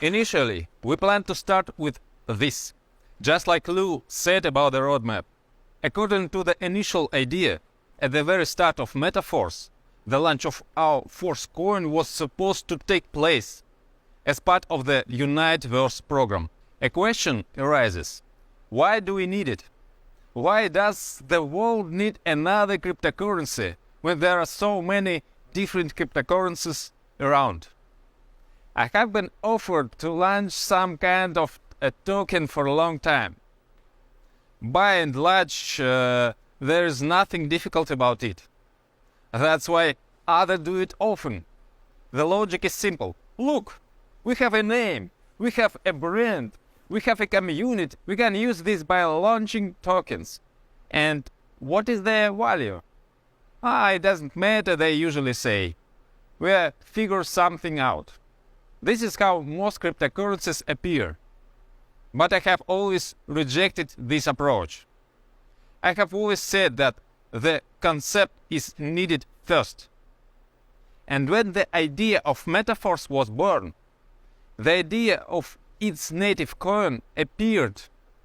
Initially, we plan to start with this, just like Lou said about the roadmap. According to the initial idea, at the very start of Metaforce, the launch of our Force coin was supposed to take place as part of the Universe program. A question arises: why do we need it? Why does the world need another cryptocurrency when there are so many different cryptocurrencies around? I have been offered to launch some kind of a token for a long time. By and large, there is nothing difficult about it. That's why others do it often. The logic is simple. Look, we have a name, we have a brand, we have a community, we can use this by launching tokens. And what is their value? It doesn't matter, they usually say. We'll figure something out. This is how most cryptocurrencies appear. But I have always rejected this approach. I have always said that the concept is needed first. And when the idea of Metaforce was born, the idea of its native coin appeared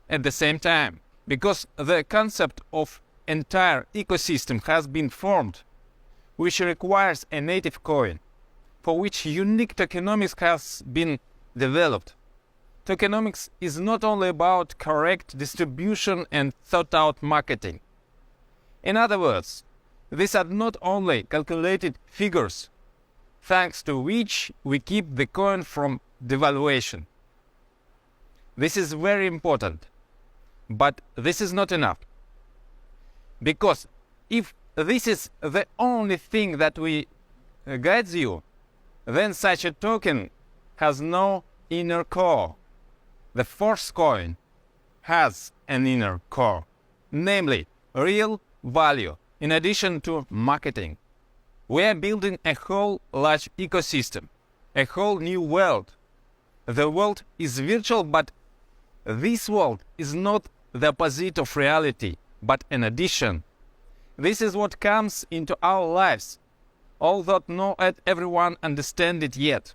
at the same time, because the concept of entire ecosystem has been formed, which requires a native coin, for which unique tokenomics has been developed. Tokenomics is not only about correct distribution and thought-out marketing. In other words, these are not only calculated figures, thanks to which we keep the coin from devaluation. This is very important, but this is not enough. Because if this is the only thing that guides you, then such a token has no inner core. The Force coin has an inner core, namely real value in addition to marketing. We are building a whole large ecosystem, a whole new world. The world is virtual, but this world is not the opposite of reality, but an addition. This is what comes into our lives, although not everyone understands it yet.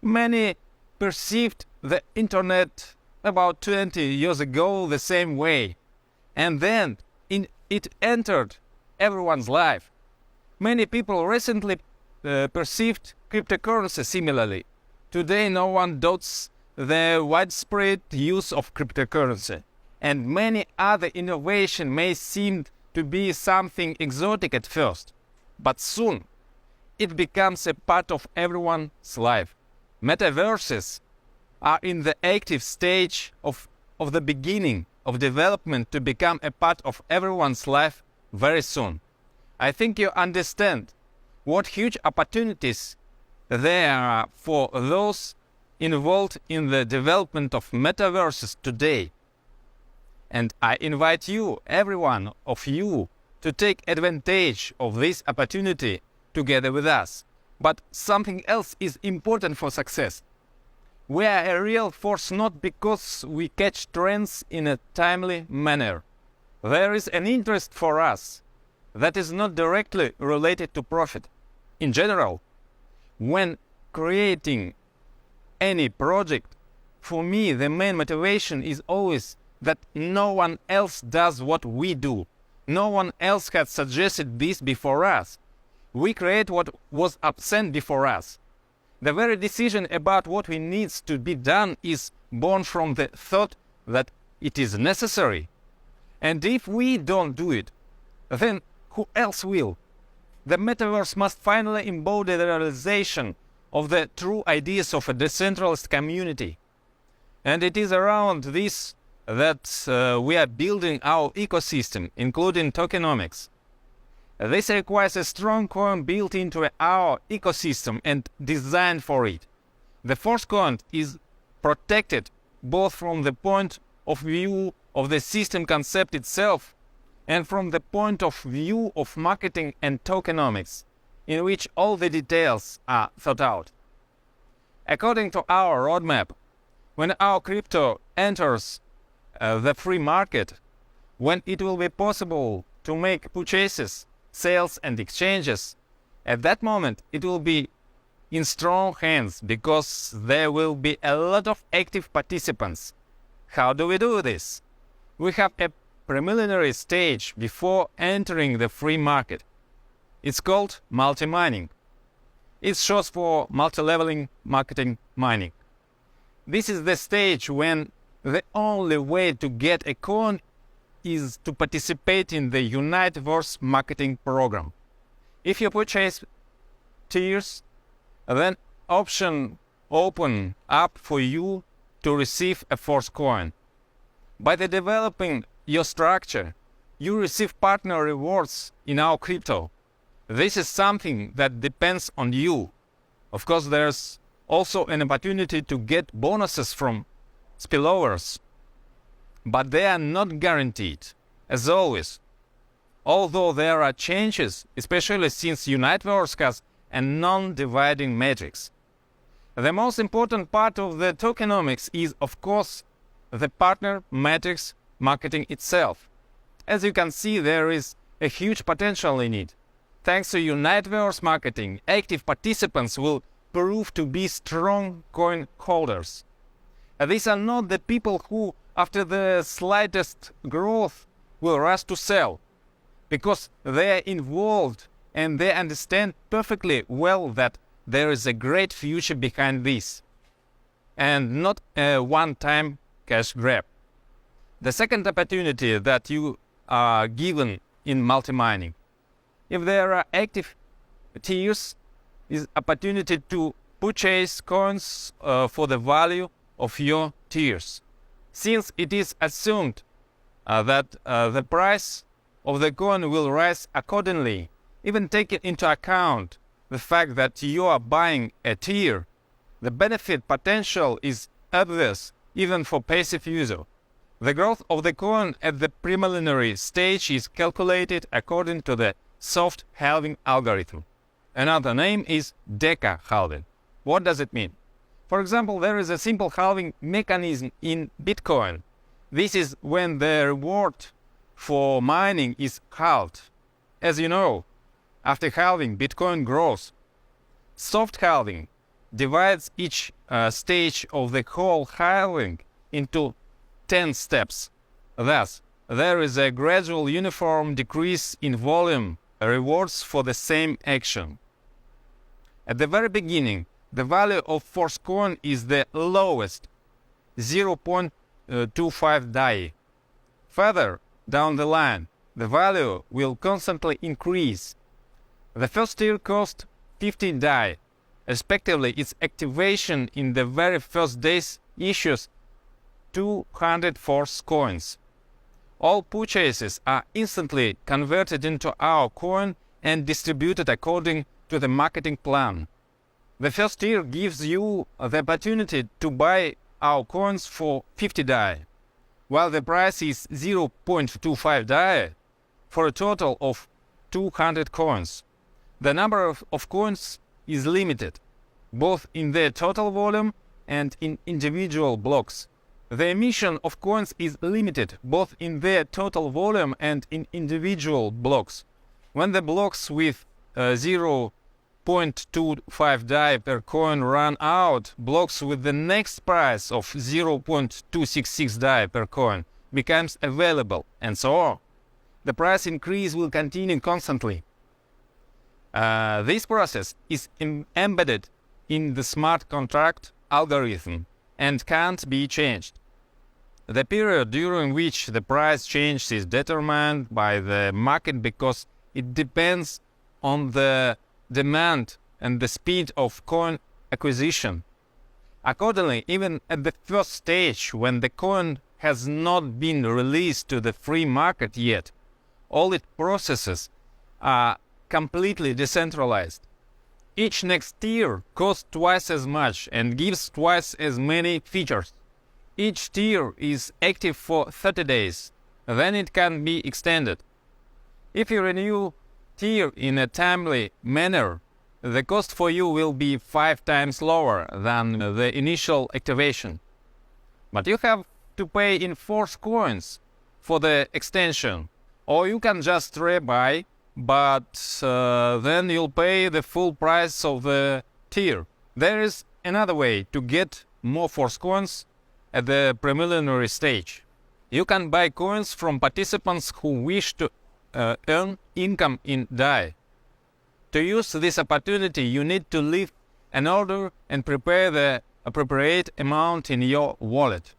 Many perceived the internet about 20 years ago the same way, and then it entered everyone's life. Many people recently perceived cryptocurrency similarly. Today no one doubts the widespread use of cryptocurrency, and many other innovations may seem to be something exotic at first, but soon it becomes a part of everyone's life. Metaverses are in the active stage of the beginning of development to become a part of everyone's life very soon. I think you understand what huge opportunities there are for those involved in the development of metaverses today. And I invite you, every one of you, to take advantage of this opportunity together with us. But something else is important for success. We are a real force not because we catch trends in a timely manner. There is an interest for us that is not directly related to profit. In general, when creating any project, for me the main motivation is always that no one else does what we do. No one else had suggested this before us. We create what was absent before us. The very decision about what we needs to be done is born from the thought that it is necessary. And if we don't do it, then who else will? The metaverse must finally embody the realization of the true ideas of a decentralized community. And it is around this that we are building our ecosystem, including tokenomics. This requires a strong coin built into our ecosystem and designed for it. The Force coin is protected both from the point of view of the system concept itself and from the point of view of marketing and tokenomics, in which all the details are thought out. According to our roadmap, when our crypto enters the free market, when it will be possible to make purchases, sales and exchanges, at that moment it will be in strong hands because there will be a lot of active participants. How do we do this? We have a preliminary stage before entering the free market. It's called multi-mining. It's short for multi-leveling marketing mining. This is the stage when the only way to get a coin is to participate in the DYOR marketing program. If you purchase tiers, then option open up for you to receive a force coin. By developing your structure, you receive partner rewards in our crypto. This is something that depends on you. Of course, there's also an opportunity to get bonuses from spillovers, but they are not guaranteed, as always. Although there are changes, especially since DYOR has a non-dividing matrix. The most important part of the tokenomics is, of course, the partner matrix marketing itself. As you can see, there is a huge potential in it. Thanks to DYOR marketing, active participants will prove to be strong coin holders. These are not the people who, after the slightest growth, will rush to sell, because they are involved and they understand perfectly well that there is a great future behind this, and not a one-time cash grab. The second opportunity that you are given in multi-mining, if there are active tiers, is opportunity to purchase coins for the value of your tiers. Since it is assumed that the price of the coin will rise accordingly, even taking into account the fact that you are buying a tier, the benefit potential is obvious even for passive user. The growth of the coin at the preliminary stage is calculated according to the soft halving algorithm. Another name is Deca halving. What does it mean? For example, there is a simple halving mechanism in Bitcoin. This is when the reward for mining is halved. As you know, after halving, Bitcoin grows. Soft halving divides each stage of the whole halving into 10 steps. Thus, there is a gradual uniform decrease in volume rewards for the same action. At the very beginning, the value of force coin is the lowest, 0.25 DAI. Further down the line, the value will constantly increase. The first tier cost 50 DAI. Respectively, its activation in the very first days issues 200 force coins. All purchases are instantly converted into our coin and distributed according to the marketing plan. The first tier gives you the opportunity to buy our coins for 50 DAI, while the price is 0.25 DAI for a total of 200 coins. The number of coins is limited, both in their total volume and in individual blocks. The emission of coins is limited, both in their total volume and in individual blocks. When the blocks with 0.25 DAI per coin run out, blocks with the next price of 0.266 DAI per coin becomes available, and so on. The price increase will continue constantly. This process is embedded in the smart contract algorithm and can't be changed. The period during which the price change is determined by the market because it depends on the demand and the speed of coin acquisition. Accordingly, even at the first stage, when the coin has not been released to the free market yet, all its processes are completely decentralized. Each next tier costs twice as much and gives twice as many features. Each tier is active for 30 days, then it can be extended. If you renew tier in a timely manner, the cost for you will be 5 times lower than the initial activation. But you have to pay in force coins for the extension, or you can just rebuy, but then you'll pay the full price of the tier. There is another way to get more force coins at the preliminary stage. You can buy coins from participants who wish to earn income in DAI. To use this opportunity, you need to leave an order and prepare the appropriate amount in your wallet.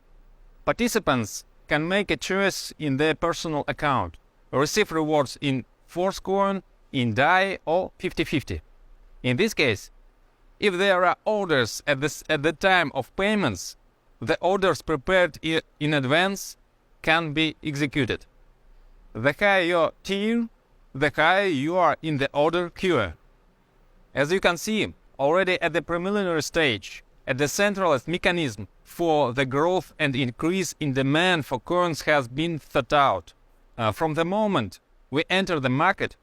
Participants can make a choice in their personal account, receive rewards in force coin, in DAI, or 50-50. In this case, if there are orders at the time of payments, the orders prepared in advance can be executed. The higher your tier, the higher you are in the order queue. As you can see, already at the preliminary stage, a decentralized mechanism for the growth and increase in demand for coins has been thought out. From the moment we enter the market,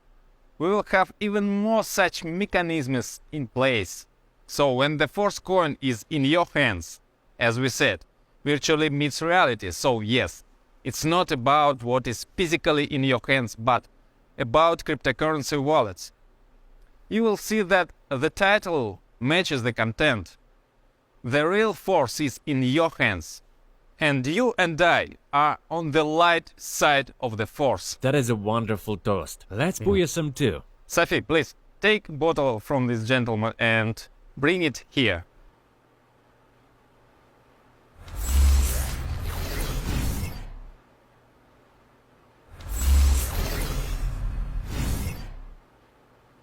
we will have even more such mechanisms in place. So when the force coin is in your hands, as we said, virtually meets reality. So yes, it's not about what is physically in your hands, but about cryptocurrency wallets. You will see that the title matches the content. The real force is in your hands, and you and I are on the light side of the force. That is a wonderful toast. Let's pour some too. Sophie, please take a bottle from this gentleman and bring it here.